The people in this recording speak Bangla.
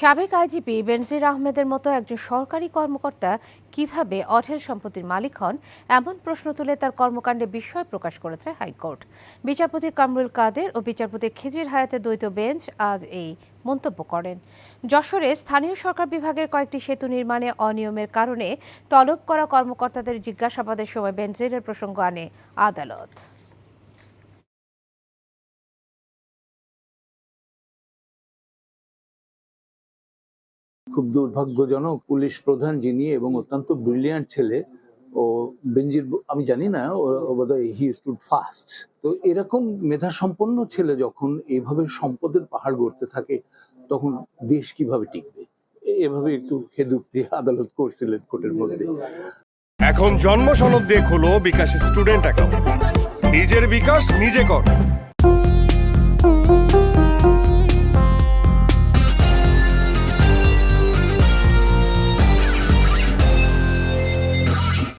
সাবেক আইজিপি বেনজির আহমেদের মতো একজন সরকারি কর্মকর্তা কিভাবে অঢেল সম্পত্তির মালিক হন, এমন প্রশ্ন তুলে তার কর্মকাণ্ডে বিস্ময় প্রকাশ করেছে হাইকোর্ট। বিচারপতি কামরুল কাদের ও বিচারপতি খিজির হায়াতের দ্বৈত বেঞ্চ আজ এই মন্তব্য করেন। যশোরে স্থানীয় সরকার বিভাগের কয়েকটি সেতু নির্মাণে অনিয়মের কারণে তলব করা কর্মকর্তাদের জিজ্ঞাসাবাদের সময় বেনজিরের প্রসঙ্গ আনে আদালত। খুব দুর্ভাগ্যজনক, পুলিশ প্রধান যিনি এবং অত্যন্ত ব্রিলিয়ান্ট ছেলে, ও বেনজির, আমি জানি না, ও বোধহয় হি স্টুড ফাস্ট। তো এরকম মেধা সম্পন্ন ছেলে যখন এইভাবে সম্পদের পাহাড় গড়তে থাকে, তখন দেশ কিভাবে টিকবে? এভাবে একটু খেদুক্তি আদালত করছিলেন কোর্টের মধ্যে। এখন জন্ম সনদ দিয়ে খোলো বিকাশ স্টুডেন্ট অ্যাকাউন্ট। নিজের বিকাশ নিজে কর।